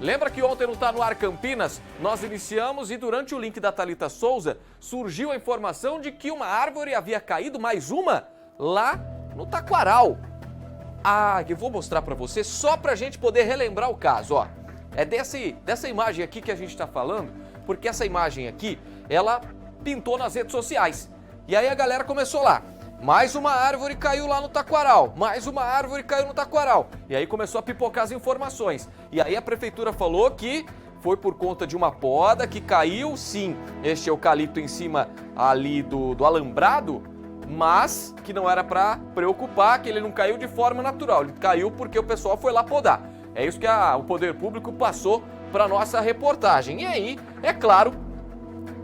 Lembra que ontem no Tá No Ar Campinas nós iniciamos e durante o link da Thalita Souza surgiu a informação de que uma árvore havia caído, mais uma, lá no Taquaral. Eu vou mostrar para você só para a gente poder relembrar o caso, ó. É dessa imagem aqui que a gente está falando, porque essa imagem aqui, ela pintou nas redes sociais. E aí a galera começou lá. Mais uma árvore caiu lá no Taquaral, mais uma árvore caiu no Taquaral. E aí começou a pipocar as informações. E aí a prefeitura falou que foi por conta de uma poda que caiu, sim, este eucalipto em cima ali do alambrado, mas que não era para preocupar, que ele não caiu de forma natural, ele caiu porque o pessoal foi lá podar. É isso que o poder público passou para nossa reportagem. E aí, é claro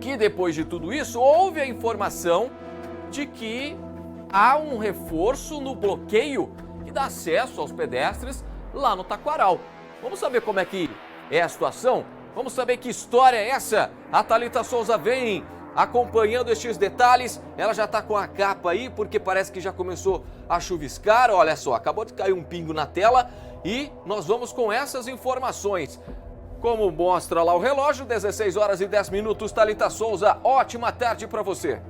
que depois de tudo isso, houve a informação de que há um reforço no bloqueio que dá acesso aos pedestres lá no Taquaral. Vamos saber como é que é a situação? Vamos saber que história é essa? A Thalita Souza vem acompanhando estes detalhes. Ela já está com a capa aí, porque parece que já começou a chuviscar. Olha só, acabou de cair um pingo na tela e nós vamos com essas informações. Como mostra lá o relógio, 16 horas e 10 minutos. Thalita Souza, ótima tarde para você.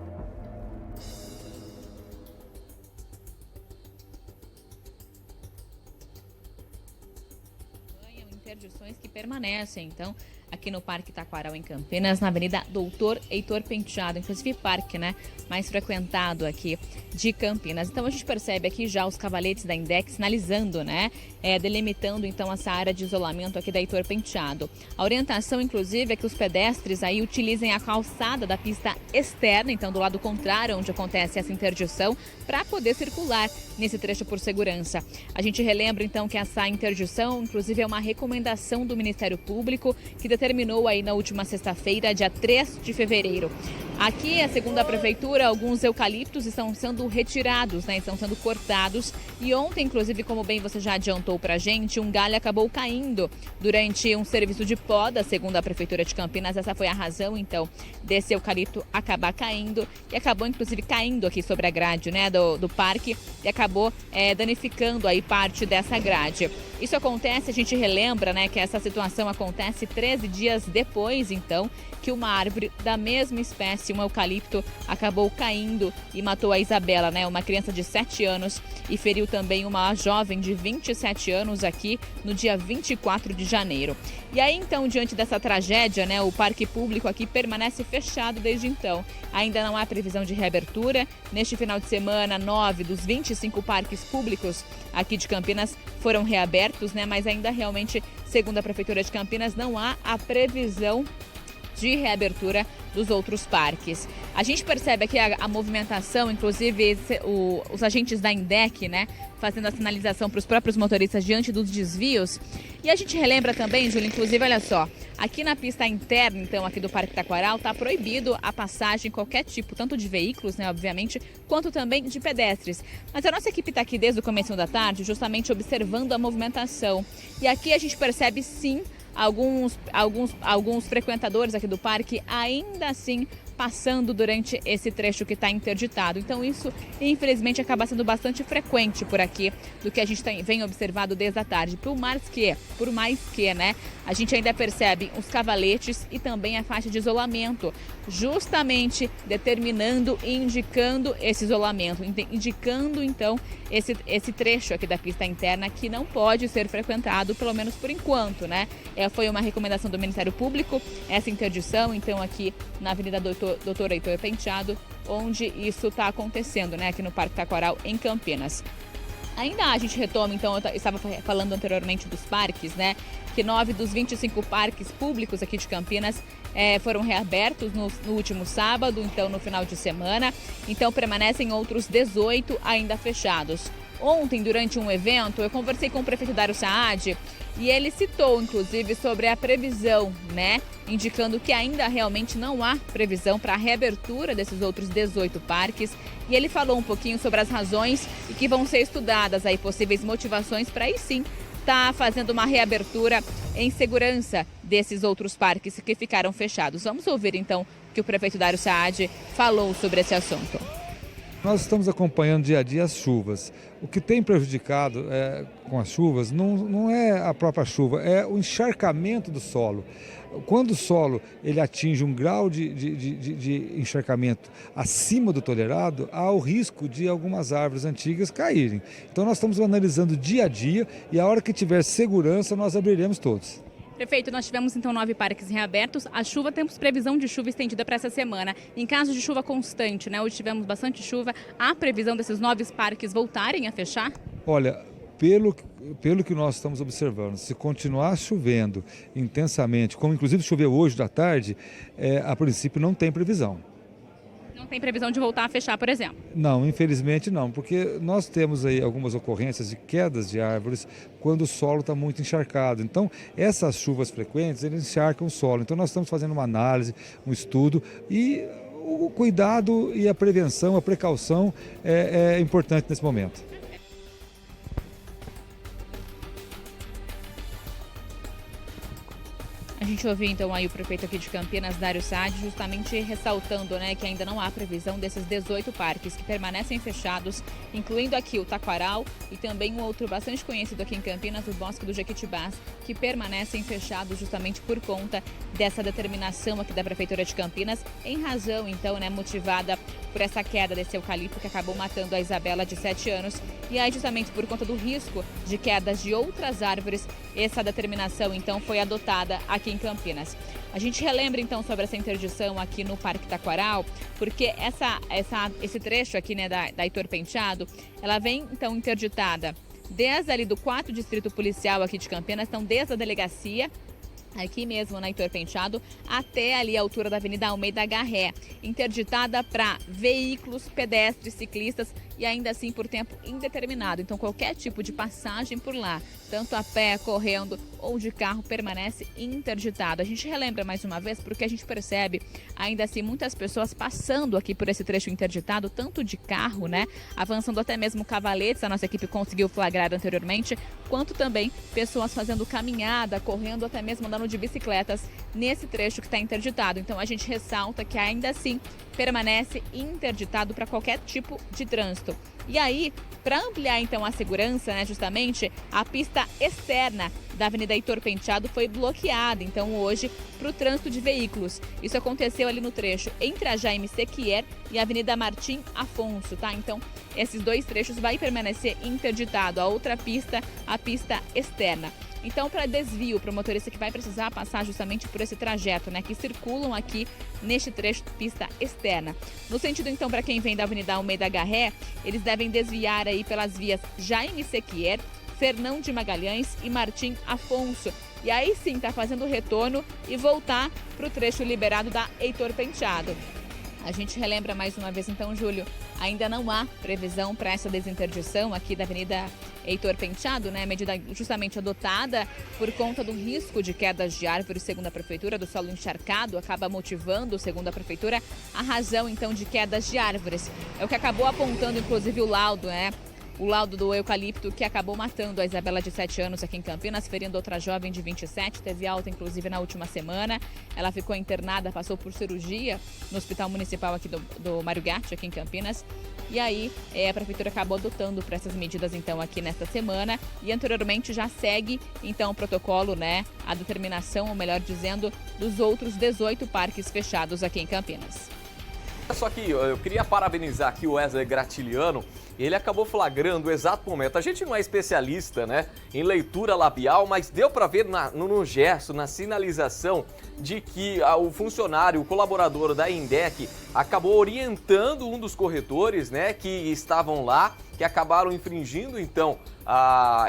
Interdições que permanecem, então, aqui no Parque Taquaral, em Campinas, na Avenida Doutor Heitor Penteado, inclusive parque, né, mais frequentado aqui de Campinas. Então a gente percebe aqui já os cavaletes da Index sinalizando, né, delimitando então essa área de isolamento aqui da Heitor Penteado. A orientação, inclusive, é que os pedestres aí utilizem a calçada da pista externa, então do lado contrário, onde acontece essa interdição, para poder circular nesse trecho por segurança. A gente relembra então que essa interdição, inclusive, é uma recomendação do Ministério Público que determinou aí na última sexta-feira, dia 3 de fevereiro. Aqui, segundo a Prefeitura, alguns eucaliptos estão sendo retirados, né? Estão sendo cortados. E ontem, inclusive, como bem você já adiantou pra gente, um galho acabou caindo durante um serviço de poda, segundo a Prefeitura de Campinas. Essa foi a razão, então, desse eucalipto acabar caindo. E acabou, inclusive, caindo aqui sobre a grade, né, do parque e acabou danificando aí parte dessa grade. Isso acontece, a gente relembra, né, que essa situação acontece 13 dias depois, então, que uma árvore da mesma espécie, um eucalipto, acabou caindo e matou a Isabela, né, uma criança de 7 anos, e feriu também uma jovem de 27 anos aqui no dia 24 de janeiro. E aí, então, diante dessa tragédia, né, o parque público aqui permanece fechado desde então. Ainda não há previsão de reabertura. Neste final de semana, 9 dos 25 parques públicos aqui de Campinas foram reabertos, né, mas ainda realmente, segundo a Prefeitura de Campinas, não há a previsão de reabertura dos outros parques. A gente percebe aqui a movimentação, inclusive os agentes da INDEC, né, fazendo a sinalização para os próprios motoristas diante dos desvios. E a gente relembra também, Júlia, inclusive, olha só, aqui na pista interna, então, aqui do Parque Taquaral, está proibido a passagem, qualquer tipo, tanto de veículos, né, obviamente, quanto também de pedestres. Mas a nossa equipe está aqui desde o começo da tarde, justamente observando a movimentação. E aqui a gente percebe, sim, alguns frequentadores aqui do parque ainda assim passando durante esse trecho que está interditado. Então isso, infelizmente, acaba sendo bastante frequente por aqui, do que a gente vem observado desde a tarde. Por mais que, né, a gente ainda percebe os cavaletes e também a faixa de isolamento, justamente determinando e indicando esse isolamento, indicando então esse trecho aqui da pista interna que não pode ser frequentado, pelo menos por enquanto, né? Foi uma recomendação do Ministério Público, essa interdição, então, aqui na Avenida Doutor Heitor Penteado, onde isso está acontecendo, né, aqui no Parque Taquaral, em Campinas. Ainda a gente retoma, então, eu estava falando anteriormente dos parques, né, que 9 dos 25 parques públicos aqui de Campinas foram reabertos no último sábado, então no final de semana, então permanecem outros 18 ainda fechados. Ontem, durante um evento, eu conversei com o prefeito Dario Saad e ele citou, inclusive, sobre a previsão, né? Indicando que ainda realmente não há previsão para a reabertura desses outros 18 parques. E ele falou um pouquinho sobre as razões e que vão ser estudadas aí possíveis motivações para aí sim estar fazendo uma reabertura em segurança desses outros parques que ficaram fechados. Vamos ouvir então o que o prefeito Dario Saad falou sobre esse assunto. Nós estamos acompanhando dia a dia as chuvas. O que tem prejudicado com as chuvas não é a própria chuva, é o encharcamento do solo. Quando o solo ele atinge um grau de encharcamento acima do tolerado, há o risco de algumas árvores antigas caírem. Então nós estamos analisando dia a dia e a hora que tiver segurança nós abriremos todos. Prefeito, nós tivemos então 9 parques reabertos. A chuva, temos previsão de chuva estendida para essa semana. Em caso de chuva constante, né? Hoje tivemos bastante chuva. Há previsão desses 9 parques voltarem a fechar? Olha, pelo que nós estamos observando, se continuar chovendo intensamente, como inclusive choveu hoje da tarde, a princípio não tem previsão. Não tem previsão de voltar a fechar, por exemplo? Não, infelizmente não, porque nós temos aí algumas ocorrências de quedas de árvores quando o solo está muito encharcado. Então, essas chuvas frequentes, eles encharcam o solo. Então, nós estamos fazendo uma análise, um estudo e o cuidado e a prevenção, a precaução é importante nesse momento. A gente ouviu então aí o prefeito aqui de Campinas, Dário Saad, justamente ressaltando, né, que ainda não há previsão desses 18 parques que permanecem fechados, incluindo aqui o Taquaral e também um outro bastante conhecido aqui em Campinas, o Bosque do Jequitibás, que permanecem fechados justamente por conta dessa determinação aqui da Prefeitura de Campinas, em razão então, né, motivada por essa queda desse eucalipto que acabou matando a Isabela de 7 anos. E aí justamente por conta do risco de quedas de outras árvores, essa determinação então foi adotada aqui em Campinas. A gente relembra então sobre essa interdição aqui no Parque Taquaral, porque esse trecho aqui, né, da Heitor Penteado, ela vem então interditada desde ali do 4º Distrito Policial aqui de Campinas, então desde a delegacia, aqui mesmo na Heitor Penteado, até ali a altura da Avenida Almeida Garré, interditada para veículos, pedestres, ciclistas e ainda assim por tempo indeterminado. Então qualquer tipo de passagem por lá, tanto a pé, correndo ou de carro, permanece interditado. A gente relembra mais uma vez porque a gente percebe ainda assim muitas pessoas passando aqui por esse trecho interditado, tanto de carro, né, avançando até mesmo cavaletes, a nossa equipe conseguiu flagrar anteriormente, quanto também pessoas fazendo caminhada, correndo, até mesmo andando de bicicletas nesse trecho que está interditado. Então a gente ressalta que ainda assim permanece interditado para qualquer tipo de trânsito. E aí, para ampliar então a segurança, né, justamente, a pista externa da Avenida Heitor Penteado foi bloqueada, então hoje, para o trânsito de veículos. Isso aconteceu ali no trecho entre a Jaime Sequier e a Avenida Martim Afonso, tá? Então, esses dois trechos vai permanecer interditado. A outra pista, a pista externa. Então, para desvio, para o motorista que vai precisar passar justamente por esse trajeto, né, que circulam aqui neste trecho de pista externa. No sentido, então, para quem vem da Avenida Almeida Garré, eles devem desviar aí pelas vias Jaime Sequier, Fernão de Magalhães e Martim Afonso. E aí sim, tá fazendo o retorno e voltar para o trecho liberado da Heitor Penteado. A gente relembra mais uma vez, então, Júlio, ainda não há previsão para essa desinterdição aqui da Avenida Heitor Penteado, né? Medida justamente adotada por conta do risco de quedas de árvores, segundo a Prefeitura, do solo encharcado, acaba motivando, segundo a Prefeitura, a razão, então, de quedas de árvores. É o que acabou apontando, inclusive, o laudo, né? O laudo do eucalipto que acabou matando a Isabela de 7 anos aqui em Campinas, ferindo outra jovem de 27, teve alta inclusive na última semana. Ela ficou internada, passou por cirurgia no Hospital Municipal aqui do Mário Gatti, aqui em Campinas. E aí a Prefeitura acabou adotando para essas medidas então aqui nesta semana e anteriormente já segue então o protocolo, né, a determinação, ou melhor dizendo, dos outros 18 parques fechados aqui em Campinas. Só que eu queria parabenizar aqui o Wesley Gratiliano, ele acabou flagrando o exato momento. A gente não é especialista, né, em leitura labial, mas deu para ver no gesto, na sinalização, de que o funcionário, o colaborador da INDEC acabou orientando um dos corretores, né, que estavam lá, que acabaram infringindo então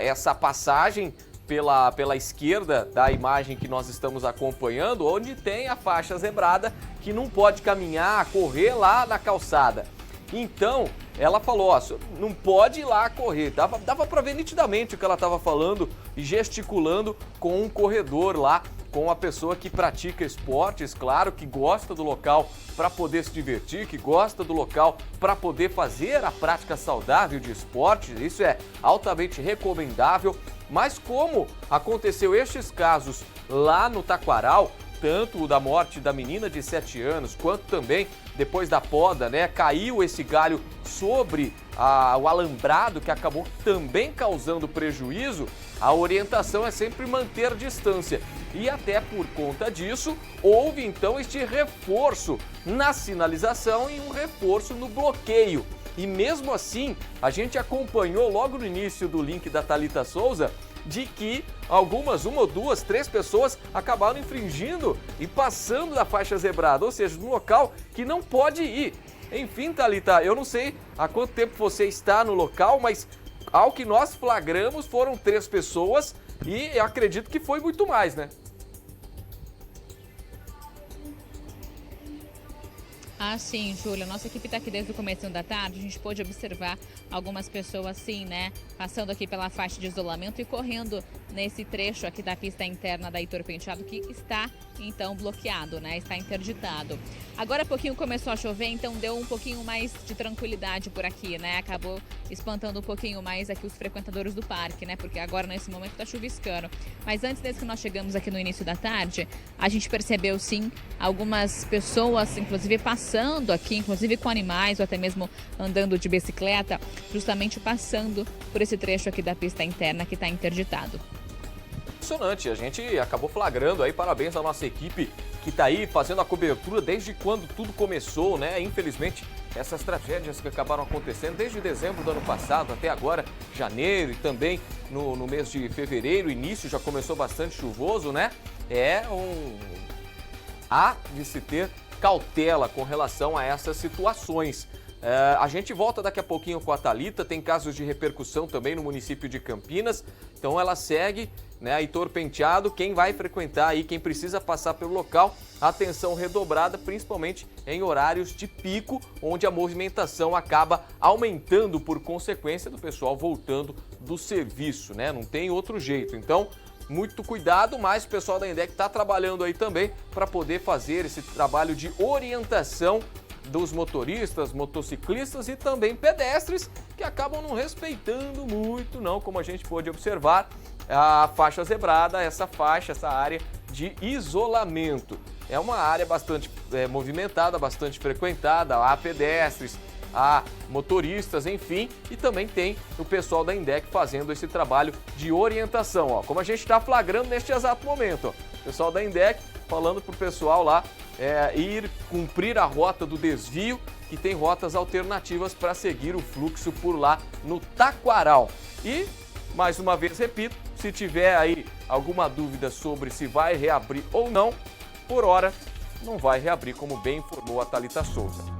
essa passagem pela esquerda da imagem que nós estamos acompanhando, onde tem a faixa zebrada que não pode caminhar, correr lá na calçada. Então, ela falou, ó, não pode ir lá correr. Dava para ver nitidamente o que ela estava falando e gesticulando com um corredor lá, com a pessoa que pratica esportes, claro, que gosta do local para poder se divertir, que gosta do local para poder fazer a prática saudável de esporte. Isso é altamente recomendável. Mas como aconteceu estes casos lá no Taquaral, tanto o da morte da menina de 7 anos, quanto também depois da poda, né? Caiu esse galho sobre o alambrado, que acabou também causando prejuízo. A orientação é sempre manter distância. E até por conta disso, houve então este reforço na sinalização e um reforço no bloqueio. E mesmo assim, a gente acompanhou logo no início do link da Thalita Souza de que algumas, 1 ou 2, 3 pessoas acabaram infringindo e passando da faixa zebrada, ou seja, num local que não pode ir. Enfim, Thalita, eu não sei há quanto tempo você está no local, mas ao que nós flagramos foram 3 pessoas e eu acredito que foi muito mais, né? Ah, sim, Júlia. Nossa equipe está aqui desde o começo da tarde. A gente pôde observar algumas pessoas, sim, né? Passando aqui pela faixa de isolamento e correndo nesse trecho aqui da pista interna da Heitor Penteado, que está, então, bloqueado, né? Está interditado. Agora há pouquinho começou a chover, então deu um pouquinho mais de tranquilidade por aqui, né? Acabou espantando um pouquinho mais aqui os frequentadores do parque, né? Porque agora, nesse momento, está chuviscando. Mas antes, desde que nós chegamos aqui no início da tarde, a gente percebeu, sim, algumas pessoas, inclusive, passando aqui, inclusive com animais ou até mesmo andando de bicicleta, justamente passando por esse trecho aqui da pista interna que está interditado. Impressionante, a gente acabou flagrando aí, parabéns à nossa equipe que está aí fazendo a cobertura desde quando tudo começou, né? Infelizmente, essas tragédias que acabaram acontecendo desde dezembro do ano passado até agora, janeiro e também no mês de fevereiro, o início já começou bastante chuvoso, né? Há de se ter cautela com relação a essas situações. A gente volta daqui a pouquinho com a Thalita, tem casos de repercussão também no município de Campinas, então ela segue, né, a Heitor Penteado, quem vai frequentar aí, quem precisa passar pelo local, atenção redobrada, principalmente em horários de pico, onde a movimentação acaba aumentando por consequência do pessoal voltando do serviço, né, não tem outro jeito, então muito cuidado, mas o pessoal da INDEC está trabalhando aí também para poder fazer esse trabalho de orientação dos motoristas, motociclistas e também pedestres que acabam não respeitando muito, não, como a gente pôde observar, a faixa zebrada, essa área de isolamento. É uma área bastante movimentada, bastante frequentada, há pedestres, há motoristas, enfim, e também tem o pessoal da INDEC fazendo esse trabalho de orientação, ó, como a gente está flagrando neste exato momento, ó, o pessoal da INDEC falando para o pessoal lá ir cumprir a rota do desvio, que tem rotas alternativas para seguir o fluxo por lá no Taquaral. E, mais uma vez, repito, se tiver aí alguma dúvida sobre se vai reabrir ou não, por hora não vai reabrir, como bem informou a Thalita Souza.